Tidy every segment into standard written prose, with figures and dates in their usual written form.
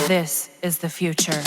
This is the future.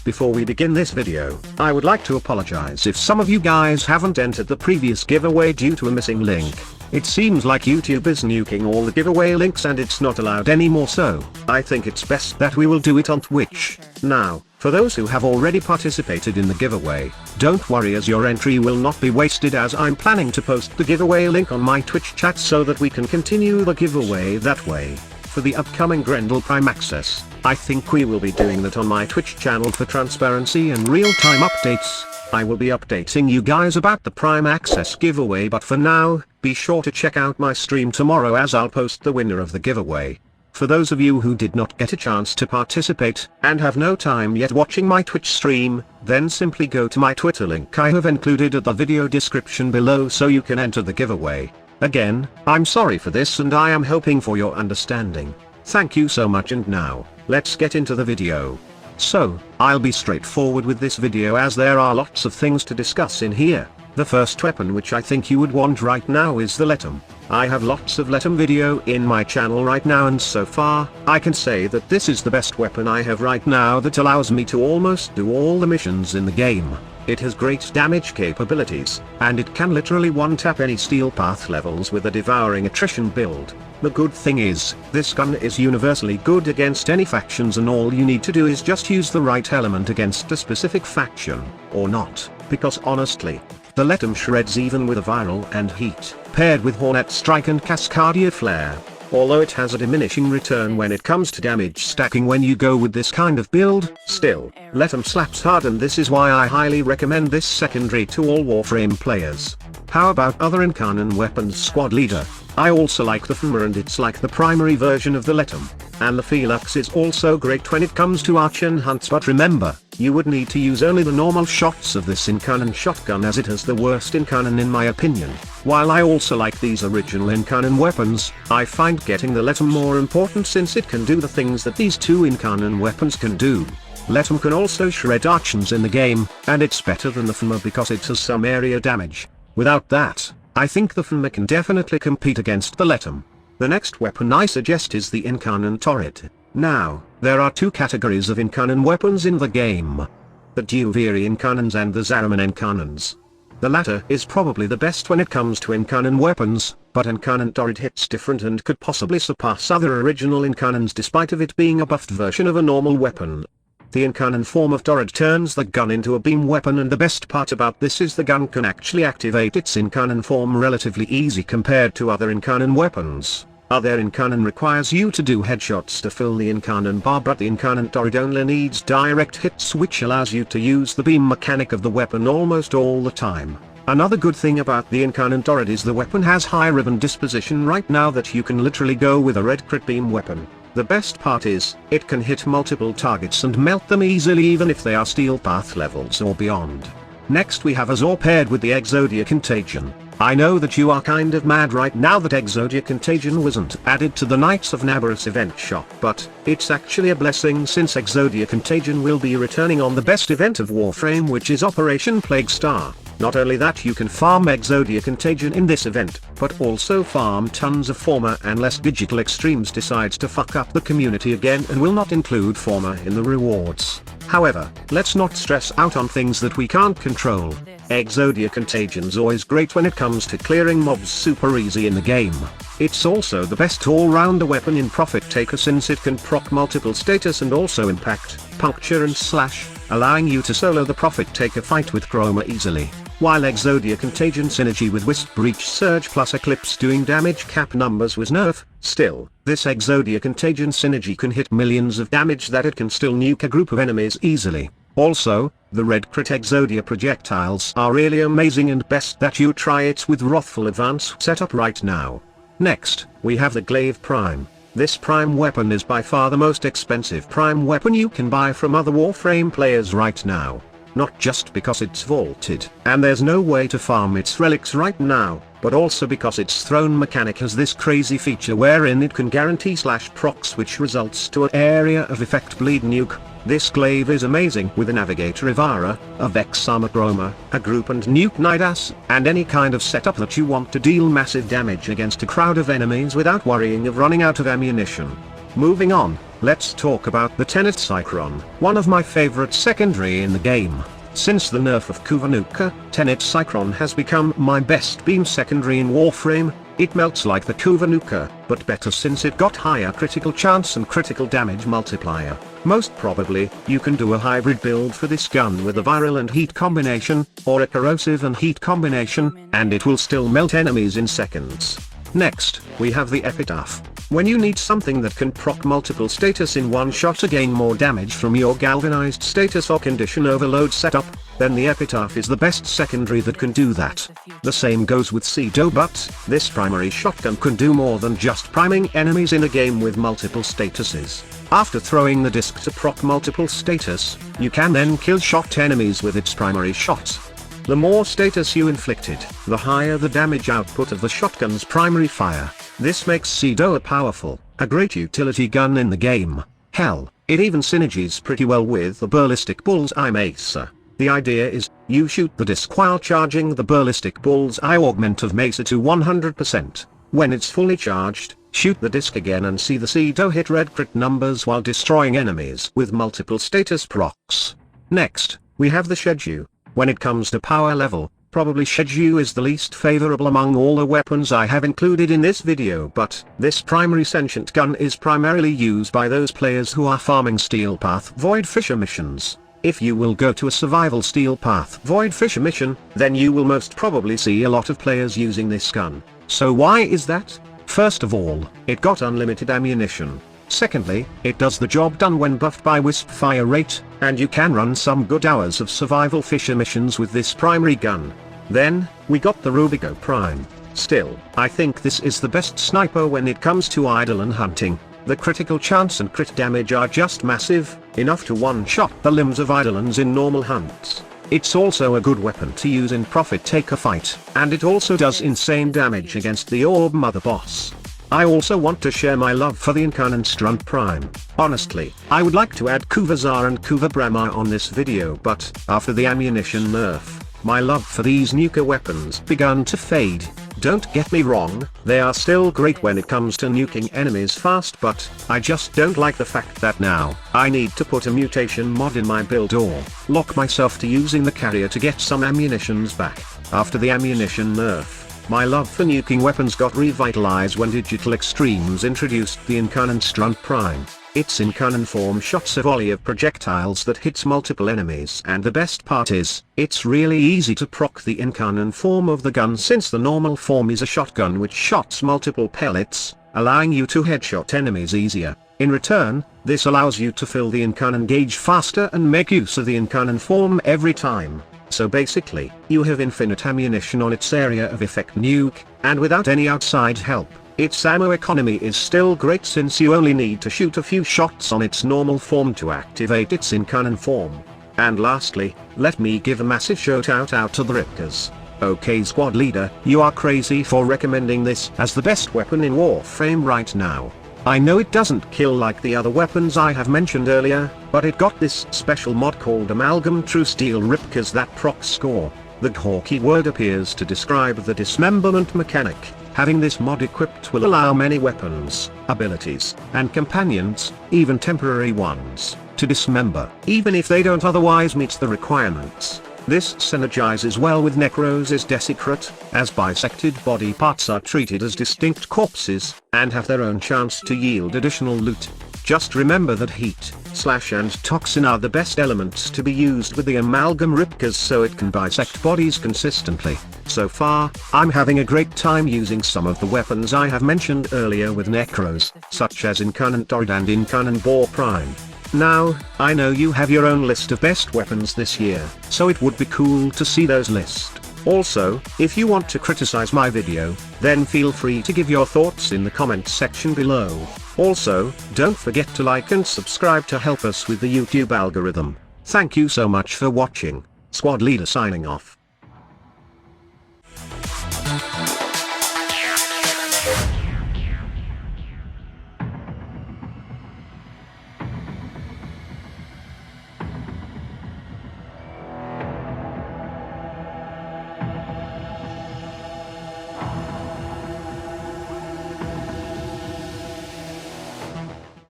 Before we begin this video, I would like to apologize if some of you guys haven't entered the previous giveaway due to a missing link. It seems like YouTube is nuking all the giveaway links and it's not allowed anymore, so I think it's best that we will do it on Twitch. Now, for those who have already participated in the giveaway, don't worry, as your entry will not be wasted, as I'm planning to post the giveaway link on my Twitch chat so that we can continue the giveaway that way. For the upcoming Grendel Prime access, I think we will be doing that on my Twitch channel for transparency and real-time updates. I will be updating you guys about the Prime access giveaway, but for now, be sure to check out my stream tomorrow as I'll post the winner of the giveaway. For those of you who did not get a chance to participate, and have no time yet watching my Twitch stream, then simply go to my Twitter link I have included at the video description below so you can enter the giveaway. Again, I'm sorry for this and I am hoping for your understanding. Thank you so much, and now, let's get into the video. So, I'll be straightforward with this video as there are lots of things to discuss in here. The first weapon which I think you would want right now is the Letum. I have lots of Letum video in my channel right now, and so far, I can say that this is the best weapon I have right now that allows me to almost do all the missions in the game. It has great damage capabilities, and it can literally one-tap any steel path levels with a devouring attrition build. The good thing is, this gun is universally good against any factions, and all you need to do is just use the right element against a specific faction, or not, because honestly, the Letum shreds even with a viral and heat, paired with Hornet Strike and Cascadia Flare. Although it has a diminishing return when it comes to damage stacking when you go with this kind of build, still, Letum slaps hard, and this is why I highly recommend this secondary to all Warframe players. How about other Incarnon weapons, squad leader? I also like the Fuma, and it's like the primary version of the Letum. And the Felix is also great when it comes to archer and hunts, but remember, you would need to use only the normal shots of this Incarnon shotgun as it has the worst Incarnon in my opinion. While I also like these original Incarnon weapons, I find getting the Letum more important since it can do the things that these two Incarnon weapons can do. Letum can also shred archons in the game, and it's better than the Fuma because it has some area damage. Without that, I think the Fuma can definitely compete against the Letum. The next weapon I suggest is the Incarnon Torid. Now, there are two categories of Incarnon weapons in the game. The Duviri Incarnons and the Zariman Incarnons. The latter is probably the best when it comes to Incarnon weapons, but Incarnon Torid hits different and could possibly surpass other original Incarnons despite of it being a buffed version of a normal weapon. The Incarnon form of Torid turns the gun into a beam weapon, and the best part about this is the gun can actually activate its Incarnon form relatively easy compared to other Incarnon weapons. Other Incarnon requires you to do headshots to fill the Incarnon bar, but the Incarnon Torid only needs direct hits, which allows you to use the beam mechanic of the weapon almost all the time. Another good thing about the Incarnon Torid is the weapon has high ribbon disposition right now that you can literally go with a red crit beam weapon. The best part is, it can hit multiple targets and melt them easily even if they are steel path levels or beyond. Next we have Azor paired with the Exodia Contagion. I know that you are kind of mad right now that Exodia Contagion wasn't added to the Knights of Nabarus event shop, but it's actually a blessing since Exodia Contagion will be returning on the best event of Warframe, which is Operation Plague Star. Not only that, you can farm Exodia Contagion in this event, but also farm tons of former unless Digital Extremes decides to fuck up the community again and will not include former in the rewards. However, let's not stress out on things that we can't control. Exodia Contagion's always great when it comes to clearing mobs super easy in the game. It's also the best all-rounder weapon in Profit Taker since it can proc multiple status and also impact, puncture and slash, allowing you to solo the Profit Taker fight with Chroma easily. While Exodia Contagion synergy with Wisp Breach Surge plus Eclipse doing damage cap numbers was nerf, still, this Exodia Contagion synergy can hit millions of damage that it can still nuke a group of enemies easily. Also, the red crit Exodia projectiles are really amazing, and best that you try it with Wrathful Advance setup right now. Next, we have the Glaive Prime. This Prime weapon is by far the most expensive Prime weapon you can buy from other Warframe players right now. Not just because it's vaulted and there's no way to farm its relics right now, but also because its throne mechanic has this crazy feature wherein it can guarantee /procs, which results to an area of effect bleed nuke. This glaive is amazing with a Navigator Ivara, a Vex Armor Chroma, a group and nuke Nidas, and any kind of setup that you want to deal massive damage against a crowd of enemies without worrying of running out of ammunition. Moving on, let's talk about the Tenet Cycron, one of my favorite secondary in the game. Since the nerf of Kuvanuka, Tenet Cycron has become my best beam secondary in Warframe. It melts like the Kuvanuka, but better since it got higher critical chance and critical damage multiplier. Most probably, you can do a hybrid build for this gun with a viral and heat combination, or a corrosive and heat combination, and it will still melt enemies in seconds. Next, we have the Epitaph. When you need something that can proc multiple status in one shot to gain more damage from your galvanized status or condition overload setup, then the Epitaph is the best secondary that can do that. The same goes with Shedu, but this primary shotgun can do more than just priming enemies in a game with multiple statuses. After throwing the disc to proc multiple status, you can then kill shot enemies with its primary shot. The more status you inflicted, the higher the damage output of the shotgun's primary fire. This makes Shedu a great utility gun in the game. Hell, it even synergies pretty well with the ballistic bullseye Mesa. The idea is, you shoot the disc while charging the ballistic bullseye augment of Mesa to 100%. When it's fully charged, shoot the disc again and see the Shedu hit red crit numbers while destroying enemies with multiple status procs. Next, we have the Shedu. When it comes to power level, probably Shedu is the least favorable among all the weapons I have included in this video, but this primary sentient gun is primarily used by those players who are farming Steel Path Void Fisher missions. If you will go to a survival Steel Path Void Fisher mission, then you will most probably see a lot of players using this gun. So why is that? First of all, it got unlimited ammunition. Secondly, it does the job done when buffed by Wisp fire rate, and you can run some good hours of survival fisher missions with this primary gun. Then, we got the Rubico Prime. Still, I think this is the best sniper when it comes to idle and hunting. The critical chance and crit damage are just massive, enough to one-shot the limbs of Eidolons in normal hunts. It's also a good weapon to use in Profit Taker fight, and it also does insane damage against the Orb Mother boss. I also want to share my love for the Incarnon Strun Prime. Honestly, I would like to add Kuvazar and Kuva Brahma on this video, but after the ammunition nerf, my love for these nuker weapons begun to fade. Don't get me wrong, they are still great when it comes to nuking enemies fast, but I just don't like the fact that now I need to put a mutation mod in my build or lock myself to using the carrier to get some ammunitions back. After the ammunition nerf, my love for nuking weapons got revitalized when Digital Extremes introduced the Incarnon Strun Prime. Its Incarnon form shoots a volley of projectiles that hits multiple enemies, and the best part is, it's really easy to proc the Incarnon form of the gun since the normal form is a shotgun which shots multiple pellets, allowing you to headshot enemies easier. In return, this allows you to fill the Incarnon gauge faster and make use of the Incarnon form every time. So basically, you have infinite ammunition on its area of effect nuke, and without any outside help. Its ammo economy is still great since you only need to shoot a few shots on its normal form to activate its Incarnon form. And lastly, let me give a massive shout out to the Ripkas. Okay squad leader, you are crazy for recommending this as the best weapon in Warframe right now. I know it doesn't kill like the other weapons I have mentioned earlier, but it got this special mod called Amalgam True Steel Ripkas that proc score. The Ghaw word appears to describe the dismemberment mechanic. Having this mod equipped will allow many weapons, abilities, and companions, even temporary ones, to dismember, even if they don't otherwise meet the requirements. This synergizes well with Necros' Desecrate, as bisected body parts are treated as distinct corpses, and have their own chance to yield additional loot. Just remember that heat, slash and toxin are the best elements to be used with the Amalgam Ripkas so it can bisect bodies consistently. So far, I'm having a great time using some of the weapons I have mentioned earlier with Necros, such as Incarnon Torid and Incarnon Boar Prime. Now, I know you have your own list of best weapons this year, so it would be cool to see those lists. Also, if you want to criticize my video, then feel free to give your thoughts in the comments section below. Also, don't forget to like and subscribe to help us with the YouTube algorithm. Thank you so much for watching. Squad Leader signing off.